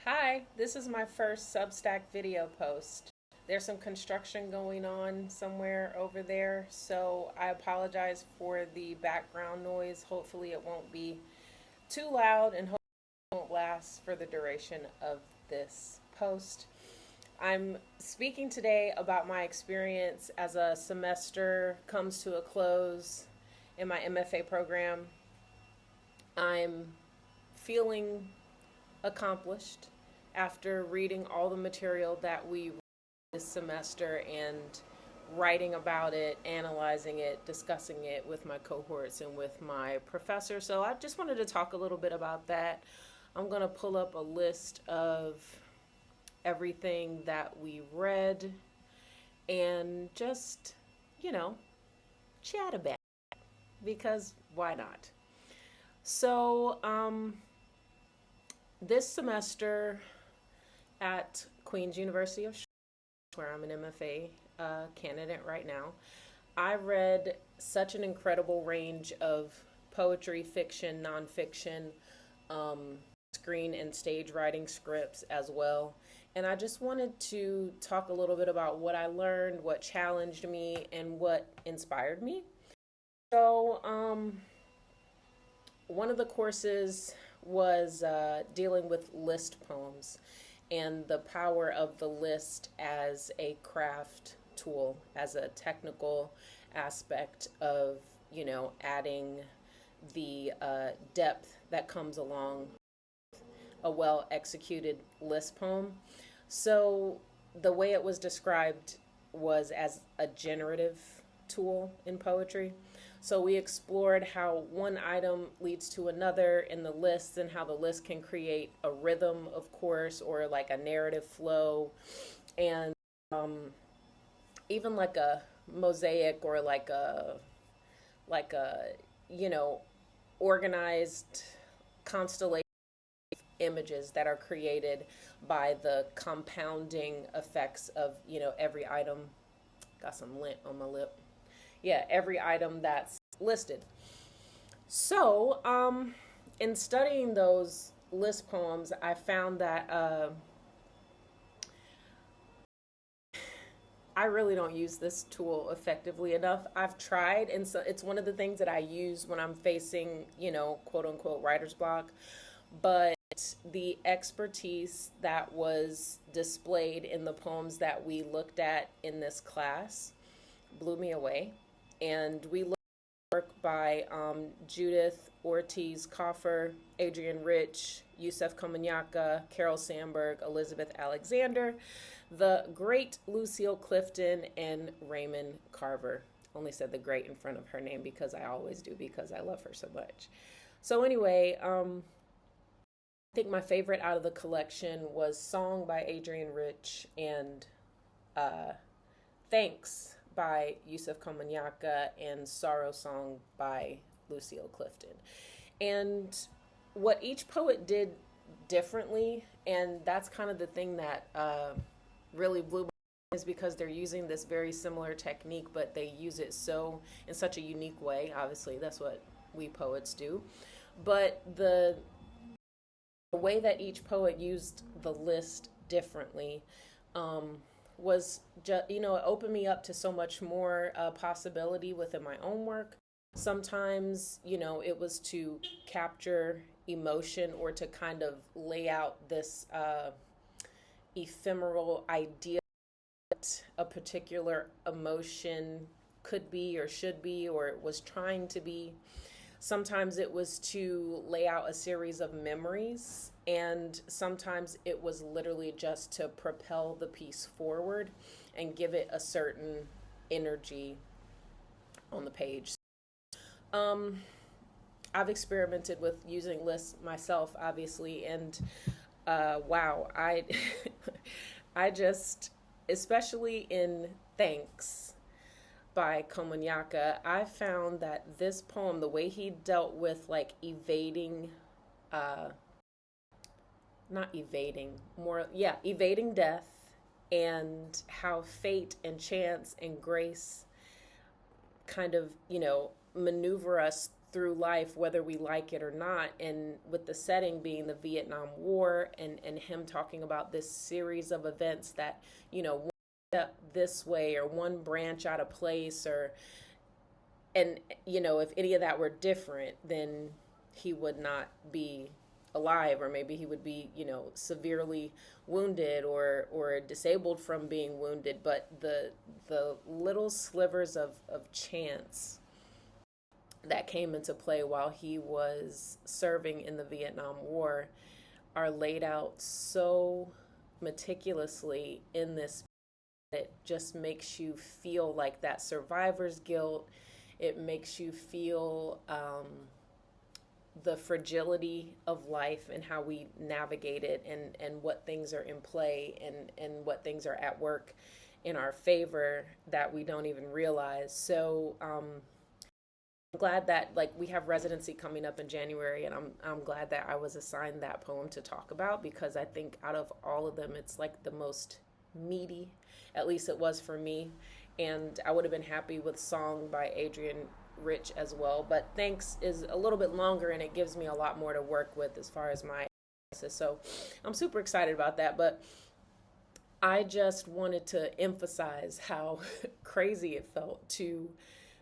Hi, this is my first Substack video post. There's some construction going on somewhere over there, so I apologize for the background noise. Hopefully, it won't be too loud and hopefully it won't last for the duration of this post. I'm speaking today about my experience as a semester comes to a close in my MFA program. I'm feeling accomplished after reading all the material that we read this semester and writing about it, analyzing it, discussing it with my cohorts and with my professor. So I just wanted to talk a little bit about that. I'm going to pull up a list of everything that we read and just, you know, chat about it because why not? So, this semester at Queen's University of Charlotte, where I'm an MFA candidate right now, I read such an incredible range of poetry, fiction, nonfiction, screen and stage writing scripts as well. And I just wanted to talk a little bit about what I learned, what challenged me, and what inspired me. So, one of the courses was dealing with list poems and the power of the list as a craft tool, as a technical aspect of, adding the depth that comes along a well executed list poem. So the way it was described was as a generative tool in poetry. So we explored how one item leads to another in the list and how the list can create a rhythm, of course, or like a narrative flow, and even like a mosaic or like a organized constellation of images that are created by the compounding effects of every item. Got some lint on my lip. Yeah, every item that's listed. So, in studying those list poems, I found that I really don't use this tool effectively enough. I've tried, and so it's one of the things that I use when I'm facing, quote unquote, writer's block. But the expertise that was displayed in the poems that we looked at in this class blew me away. And we looked at work by Judith Ortiz Coffer, Adrienne Rich, Yusef Komunyakaa, Carol Sandburg, Elizabeth Alexander, the great Lucille Clifton, and Raymond Carver. Only said the great in front of her name because I always do, because I love her so much. So anyway, I think my favorite out of the collection was Song by Adrienne Rich and Thanks by Yusef Komunyakaa and Sorrow Song by Lucille Clifton. And what each poet did differently, and that's kind of the thing that really blew my mind, is because they're using this very similar technique, but they use it so in such a unique way. Obviously, that's what we poets do. But the way that each poet used the list differently was just, it opened me up to so much more possibility within my own work. Sometimes, it was to capture emotion or to kind of lay out this ephemeral idea that a particular emotion could be or should be or it was trying to be. Sometimes it was to lay out a series of memories, and sometimes it was literally just to propel the piece forward and give it a certain energy on the page. I've experimented with using lists myself, obviously, and wow, I just, especially in Thanks by Komunyakaa, I found that this poem, the way he dealt with like evading, not evading, more, yeah, evading death, and how fate and chance and grace kind of, maneuver us through life, whether we like it or not. And with the setting being the Vietnam War, and him talking about this series of events that, one step this way or one branch out of place, or, and, if any of that were different, then he would not be alive, or maybe he would be, severely wounded or disabled from being wounded. But the little slivers of chance that came into play while he was serving in the Vietnam War are laid out so meticulously in this. It just makes you feel like that survivor's guilt. It makes you feel the fragility of life and how we navigate it, and what things are in play, and what things are at work in our favor that we don't even realize. So I'm glad that, like, we have residency coming up in January, and I'm glad that I was assigned that poem to talk about, because I think out of all of them, it's like the most meaty. At least it was for me. And I would have been happy with Song by Adrian Rich as well. But Thanks is a little bit longer, and it gives me a lot more to work with as far as my analysis. So I'm super excited about that. But I just wanted to emphasize how crazy it felt to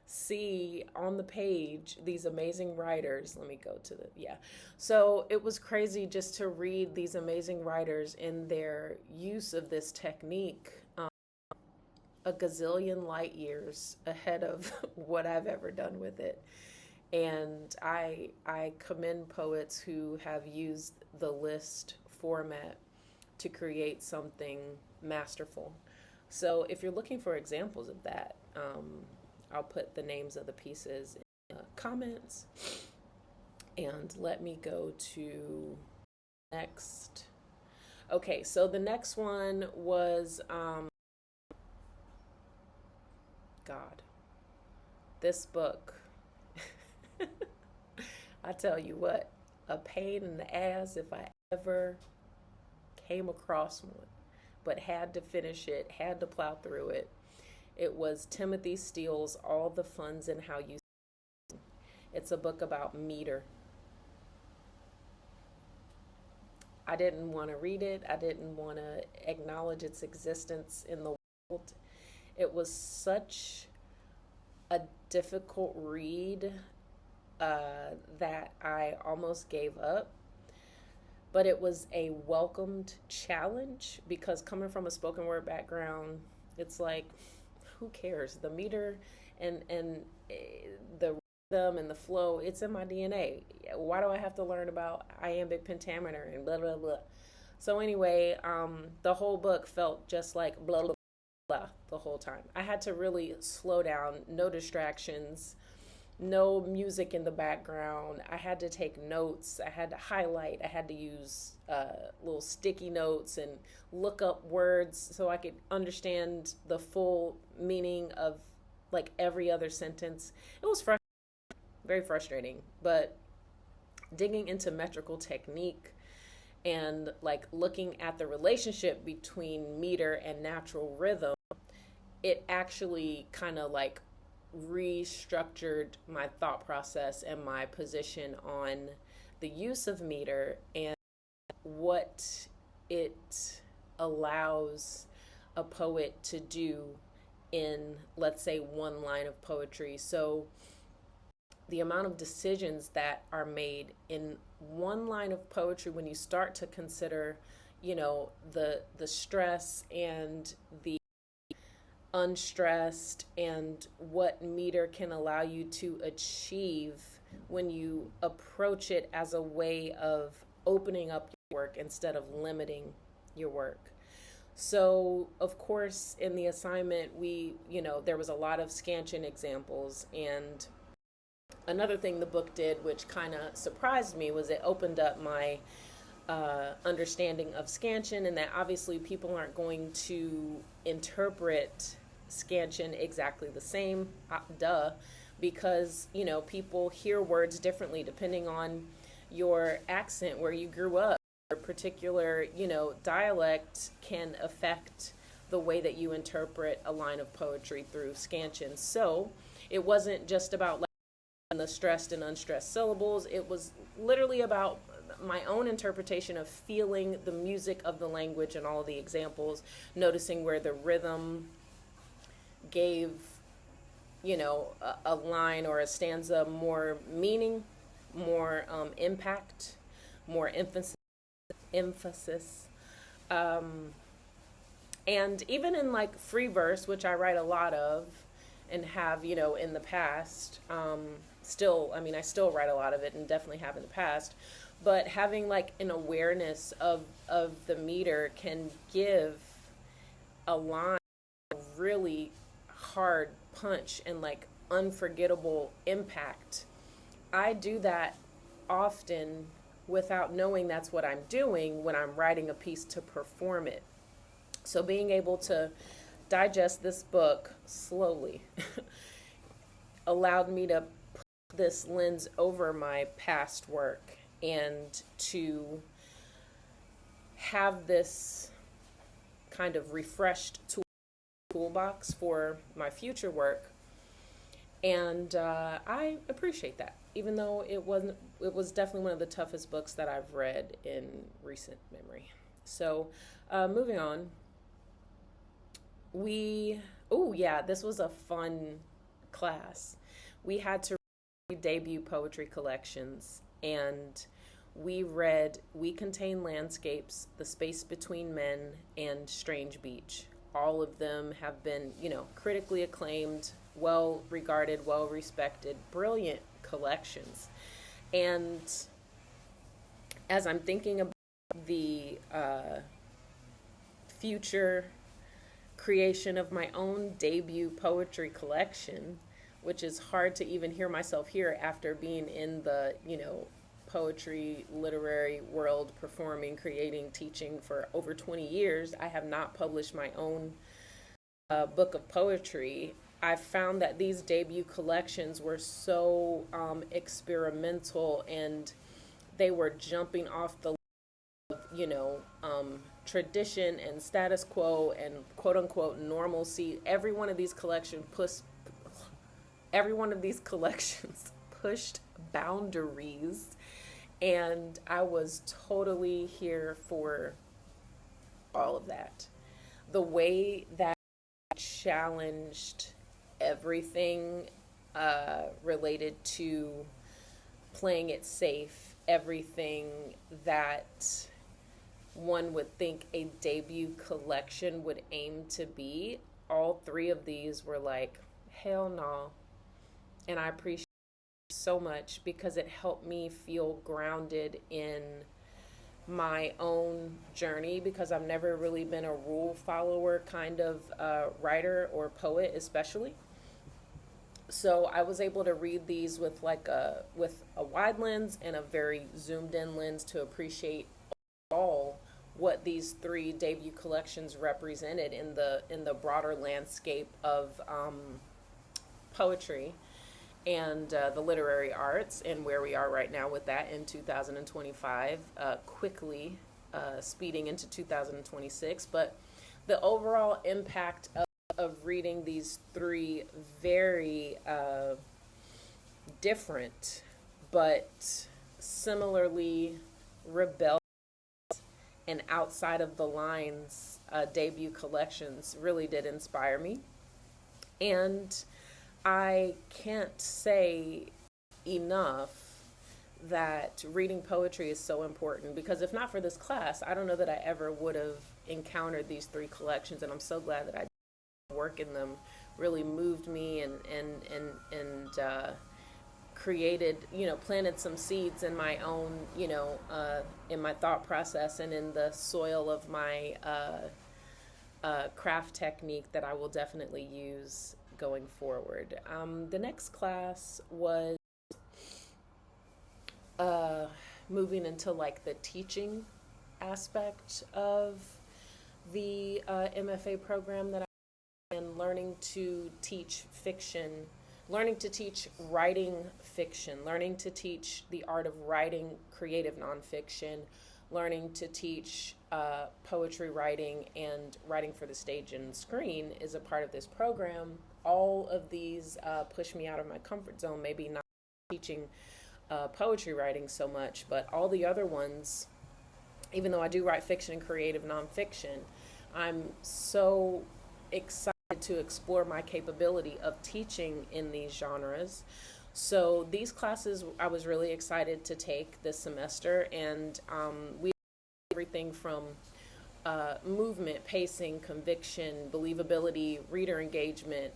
see on the page these amazing writers. Let me go to so it was crazy just to read these amazing writers in their use of this technique, a gazillion light years ahead of what I've ever done with it. And I commend poets who have used the list format to create something masterful. So if you're looking for examples of that, I'll put the names of the pieces in the comments. And let me go to next. Okay, so the next one was God. This book, I tell you what, a pain in the ass if I ever came across one, but had to finish it, had to plow through it. It was Timothy Steele's All the Funds and How You. It's a book about meter. I didn't want to read it. I didn't want to acknowledge its existence in the world. It was such a difficult read that I almost gave up. But it was a welcomed challenge, because coming from a spoken word background, it's like, who cares? The meter and the rhythm and the flow, it's in my DNA. Why do I have to learn about iambic pentameter and blah, blah, blah? So anyway, the whole book felt just like blah, blah, blah the whole time. I had to really slow down, no distractions, no music in the background. I had to take notes. I had to highlight. I had to use little sticky notes and look up words so I could understand the full meaning of like every other sentence. It was very frustrating, but digging into metrical technique and like looking at the relationship between meter and natural rhythm, it actually kind of like restructured my thought process and my position on the use of meter and what it allows a poet to do in, let's say, one line of poetry. So the amount of decisions that are made in one line of poetry, when you start to consider, the stress and the unstressed, and what meter can allow you to achieve when you approach it as a way of opening up your work instead of limiting your work. So of course in the assignment there was a lot of scansion examples, and another thing the book did, which kind of surprised me, was it opened up my understanding of scansion, and that obviously people aren't going to interpret scansion exactly the same, because people hear words differently depending on your accent, where you grew up. A particular dialect can affect the way that you interpret a line of poetry through scansion. So it wasn't just about the stressed and unstressed syllables. It was literally about my own interpretation of feeling the music of the language and all of the examples, noticing where the rhythm gave, a line or a stanza more meaning, more impact, more emphasis. And even in like free verse, which I write a lot of and have, in the past, I still write a lot of it and definitely have in the past, but having like an awareness of the meter can give a line a really hard punch and like unforgettable impact. I do that often without knowing that's what I'm doing when I'm writing a piece to perform it. So being able to digest this book slowly allowed me to put this lens over my past work and to have this kind of refreshed toolbox for my future work. And I appreciate that, even though it was definitely one of the toughest books that I've read in recent memory. So moving on. This was a fun class. We had to read debut poetry collections, and we read We Contain Landscapes, The Space Between Men, and Strange Beach. All of them have been, critically acclaimed, well regarded, well respected, brilliant collections. And as I'm thinking about the future creation of my own debut poetry collection, which is hard to even hear myself here after being in the, poetry, literary world, performing, creating, teaching for over 20 years. I have not published my own book of poetry. I found that these debut collections were so experimental, and they were jumping off the tradition and status quo and quote unquote normalcy. Every one of these collections pushed boundaries, and I was totally here for all of that. The way that I challenged everything related to playing it safe, everything that one would think a debut collection would aim to be, all three of these were like, hell no. And I appreciate it so much because it helped me feel grounded in my own journey, because I've never really been a rule follower kind of writer or poet especially. So I was able to read these with a wide lens and a very zoomed in lens to appreciate all what these three debut collections represented in the broader landscape of poetry and the literary arts, and where we are right now with that in 2025, quickly speeding into 2026. But the overall impact of reading these three very different but similarly rebellious and outside of the lines debut collections really did inspire me. And I can't say enough that reading poetry is so important, because if not for this class, I don't know that I ever would have encountered these three collections, and I'm so glad that I did. Work in them really moved me and created, planted some seeds in my own, in my thought process and in the soil of my craft technique that I will definitely use going forward. The next class was moving into like the teaching aspect of the MFA program that and learning to teach fiction, learning to teach writing fiction, learning to teach the art of writing creative nonfiction, learning to teach poetry writing and writing for the stage and screen is a part of this program. All of these push me out of my comfort zone, maybe not teaching poetry writing so much, but all the other ones, even though I do write fiction and creative nonfiction, I'm so excited to explore my capability of teaching in these genres. So these classes I was really excited to take this semester, and we everything from movement, pacing, conviction, believability, reader engagement.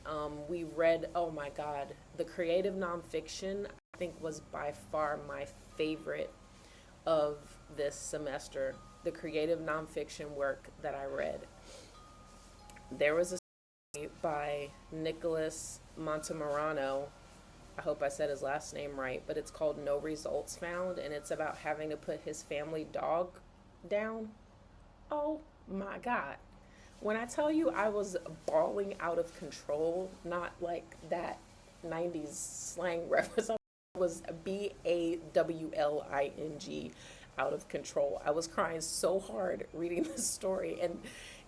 We read, oh my God, the creative nonfiction, I think, was by far my favorite of this semester. The creative nonfiction work that I read. There was a story by Nicholas Montemurano. I hope I said his last name right, but it's called No Results Found, and it's about having to put his family dog down. Oh my God. When I tell you I was bawling out of control, not like that 90s slang reference, I was BAWLING, out of control. I was crying so hard reading this story, and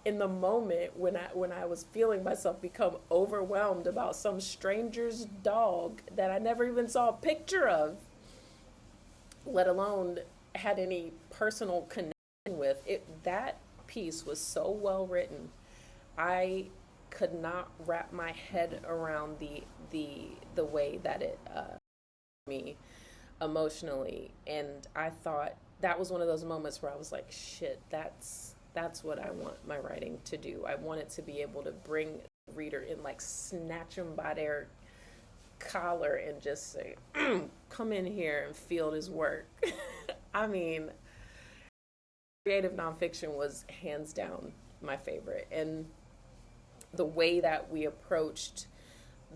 in the moment when I was feeling myself become overwhelmed about some stranger's dog that I never even saw a picture of, let alone had any personal connection with it, that piece was so well written. I could not wrap my head around the way that it me emotionally, and I thought that was one of those moments where I was like, shit, that's what I want my writing to do. I want it to be able to bring the reader in, like snatch them by their collar and just say, come in here and feel this work. I mean, creative nonfiction was hands down my favorite, and the way that we approached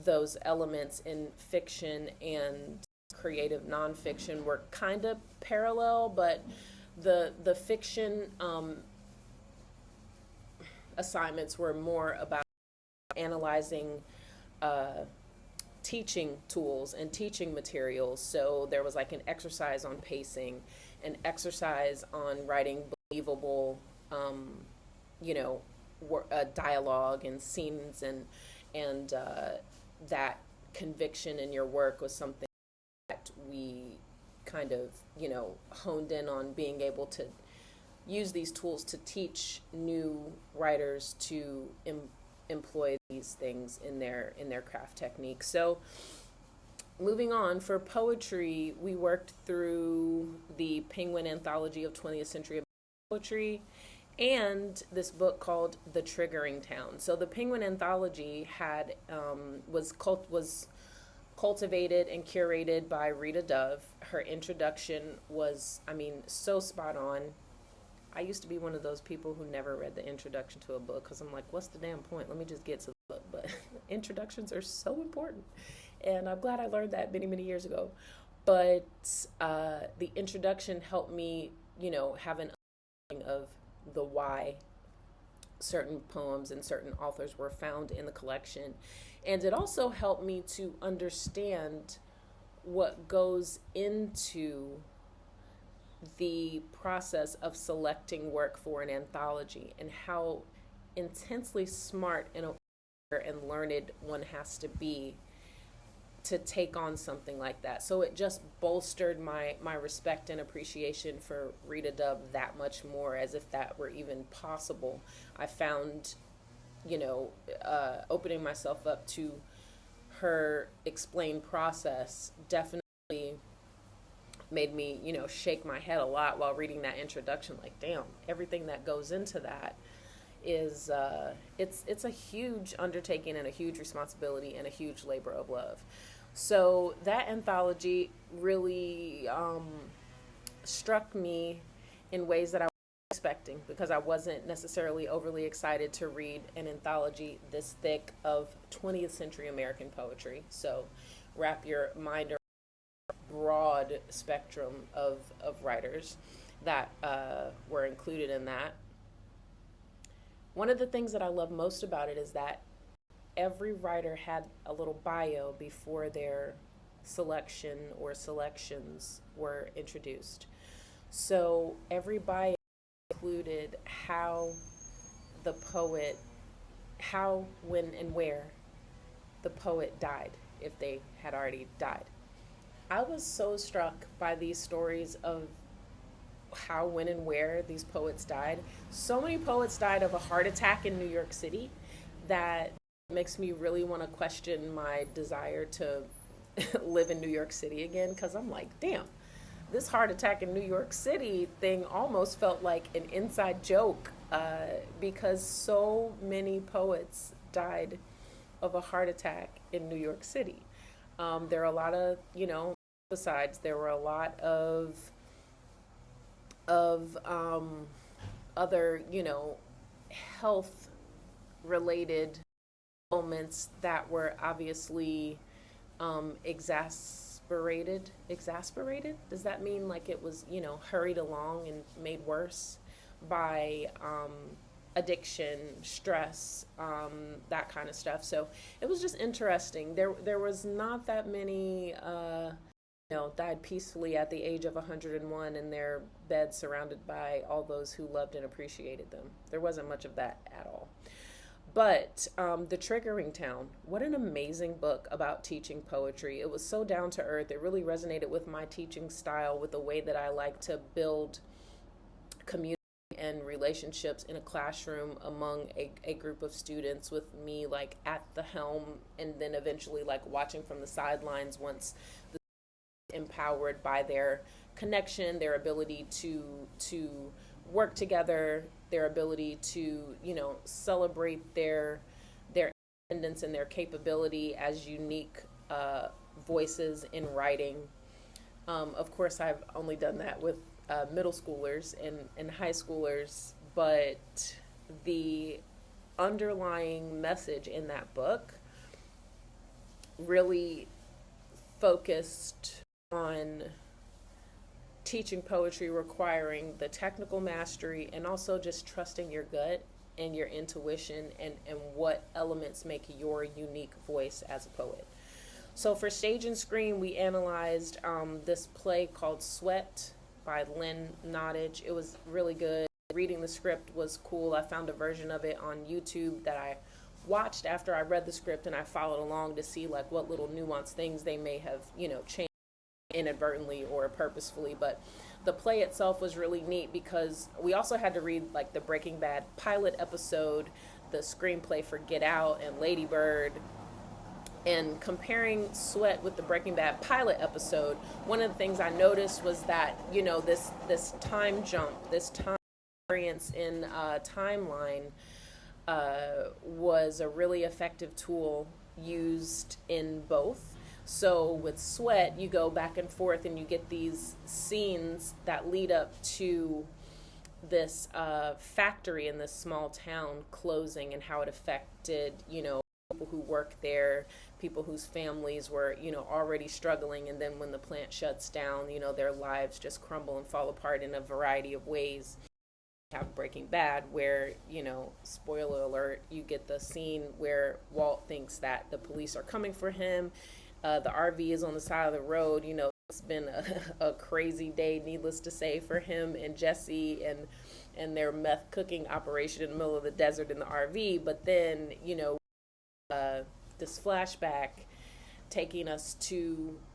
those elements in fiction and creative nonfiction were kind of parallel, but the fiction assignments were more about analyzing teaching tools and teaching materials. So there was like an exercise on pacing, an exercise on writing believable, dialogue and scenes, and that conviction in your work was something that we kind of, honed in on, being able to use these tools to teach new writers to employ these things in their craft technique. So moving on, for poetry, we worked through the Penguin Anthology of 20th Century Poetry and this book called The Triggering Town. So the Penguin Anthology had was cultivated and curated by Rita Dove. Her introduction was, so spot on. I used to be one of those people who never read the introduction to a book because I'm like, what's the damn point? Let me just get to the book. But introductions are so important. And I'm glad I learned that many, many years ago. But the introduction helped me, have an understanding of the why certain poems and certain authors were found in the collection. And it also helped me to understand what goes into the process of selecting work for an anthology and how intensely smart and learned one has to be to take on something like that. So it just bolstered my respect and appreciation for Rita Dove that much more, as if that were even possible. I found, opening myself up to her explained process definitely made me, shake my head a lot while reading that introduction. Like, damn, everything that goes into that is, it's a huge undertaking and a huge responsibility and a huge labor of love. So that anthology really struck me in ways that I wasn't expecting, because I wasn't necessarily overly excited to read an anthology this thick of 20th century American poetry. So wrap your mind around a broad spectrum of writers that were included in that. One of the things that I love most about it is that every writer had a little bio before their selection or selections were introduced. So every bio included how, when, and where the poet died, if they had already died. I was so struck by these stories of how, when, and where these poets died. So many poets died of a heart attack in New York City that makes me really want to question my desire to live in New York City again, because I'm like, damn, this heart attack in New York City thing almost felt like an inside joke, because so many poets died of a heart attack in New York City. There are a lot of, besides, there were a lot of other, health related moments that were obviously exasperated. Does that mean like it was, hurried along and made worse by addiction, stress, that kind of stuff? So it was just interesting. There was not that many died peacefully at the age of 101 in their beds surrounded by all those who loved and appreciated them. There wasn't much of that at all. But The Triggering Town, what an amazing book about teaching poetry. It was so down to earth. It really resonated with my teaching style, with the way that I like to build community and relationships in a classroom among a group of students, with me like at the helm, and then eventually like watching from the sidelines once the empowered by their connection, their ability to work together, their ability to celebrate their independence and their capability as unique voices in writing. Of course, I've only done that with middle schoolers and high schoolers, but the underlying message in that book really focused on teaching poetry requiring the technical mastery and also just trusting your gut and your intuition, and what elements make your unique voice as a poet. So for stage and screen, we analyzed this play called Sweat by Lynn Nottage. It was really good. Reading the script was cool. I found a version of it on YouTube that I watched after I read the script, and I followed along to see like what little nuanced things they may have changed inadvertently or purposefully. But the play itself was really neat because we also had to read like the Breaking Bad pilot episode, the screenplay for Get Out and Lady Bird. And comparing Sweat with the Breaking Bad pilot episode, one of the things I noticed was that this time jump, this time variance in timeline was a really effective tool used in both. So with Sweat, you go back and forth and you get these scenes that lead up to this factory in this small town closing, and how it affected, people who work there, people whose families were, already struggling. And then when the plant shuts down, their lives just crumble and fall apart in a variety of ways. Have Breaking Bad, where, spoiler alert, you get the scene where Walt thinks that the police are coming for him. The RV is on the side of the road. It's been a crazy day, needless to say, for him and Jesse and their meth cooking operation in the middle of the desert in the RV. But then, this flashback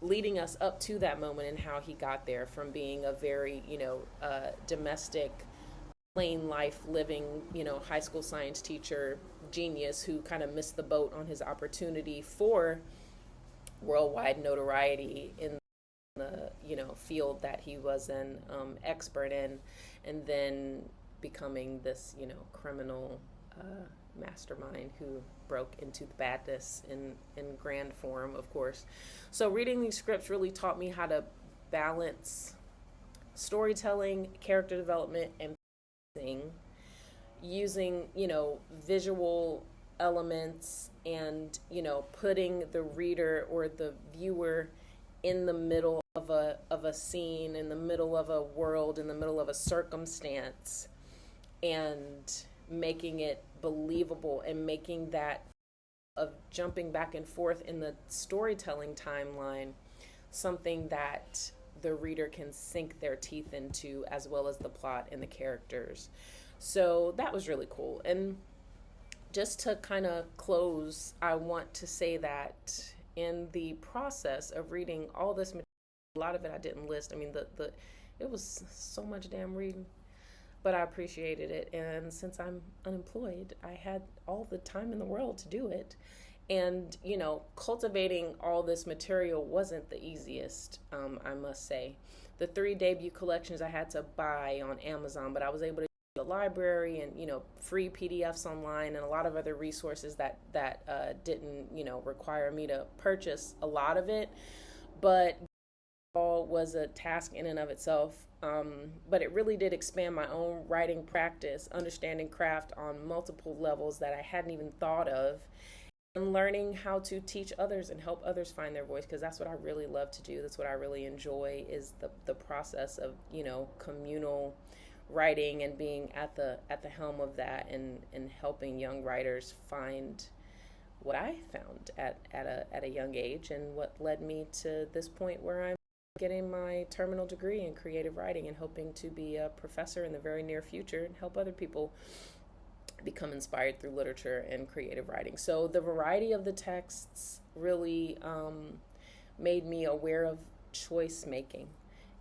leading us up to that moment, and how he got there from being a very, domestic, plain life living, high school science teacher genius who kind of missed the boat on his opportunity for worldwide notoriety in the field that he was an expert in, and then becoming this criminal mastermind who broke into the badness in grand form, of course. So reading these scripts really taught me how to balance storytelling, character development, and using visual elements, and putting the reader or the viewer in the middle of a scene, in the middle of a world, in the middle of a circumstance, and making it believable, and making that of jumping back and forth in the storytelling timeline something that the reader can sink their teeth into, as well as the plot and the characters. So that was really cool. And just to kind of close, I want to say that in the process of reading all this material, A lot of it I didn't list. I mean, it was so much damn reading, but I appreciated it. And since I'm unemployed, I had all the time in the world to do it. And, cultivating all this material wasn't the easiest, I must say. The 3 debut collections I had to buy on Amazon, but I was able to the library and free PDFs online and a lot of other resources that didn't require me to purchase a lot of it, but all was a task in and of itself. But it really did expand my own writing practice, understanding craft on multiple levels that I hadn't even thought of, and learning how to teach others and help others find their voice, because that's what I really love to do. That's what I really enjoy, is the process of communal writing and being at the helm of that, and helping young writers find what I found at a young age, and what led me to this point where I'm getting my terminal degree in creative writing and hoping to be a professor in the very near future and help other people become inspired through literature and creative writing. So the variety of the texts really made me aware of choice making.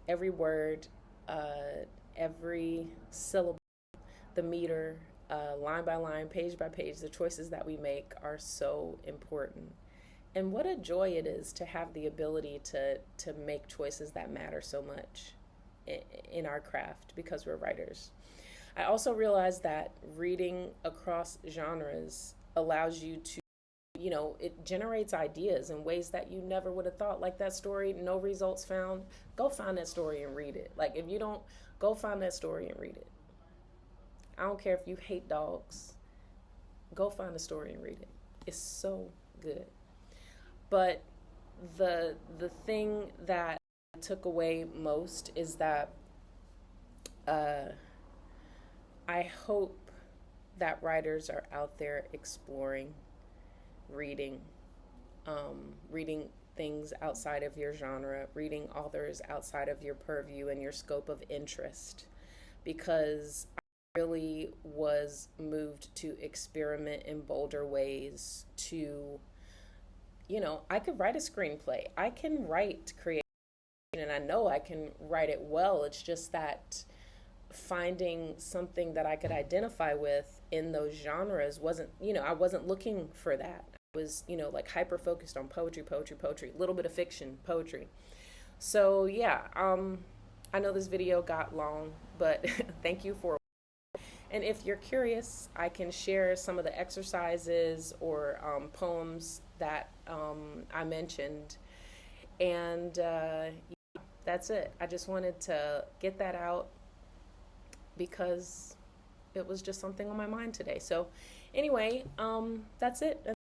Every word, every syllable, the meter, line by line, page by page, the choices that we make are so important. And what a joy it is to have the ability to make choices that matter so much in our craft, because we're writers. I also realized that reading across genres allows you to, it generates ideas in ways that you never would have thought. Like that story, No Results Found. Go find that story and read it. Like, if you don't, go find that story and read it. I don't care if you hate dogs. Go find the story and read it. It's so good. But the thing that I took away most is that I hope that writers are out there exploring, reading, reading things outside of your genre, reading authors outside of your purview and your scope of interest, because I really was moved to experiment in bolder ways to, I could write a screenplay. I can write creative, and I know I can write it well. It's just that finding something that I could identify with in those genres wasn't, I wasn't looking for that. I was, like hyper focused on poetry, a little bit of fiction, poetry. So yeah, I know this video got long, but thank you for. And if you're curious, I can share some of the exercises or poems that I mentioned. And yeah, that's it. I just wanted to get that out because it was just something on my mind today. So anyway, that's it.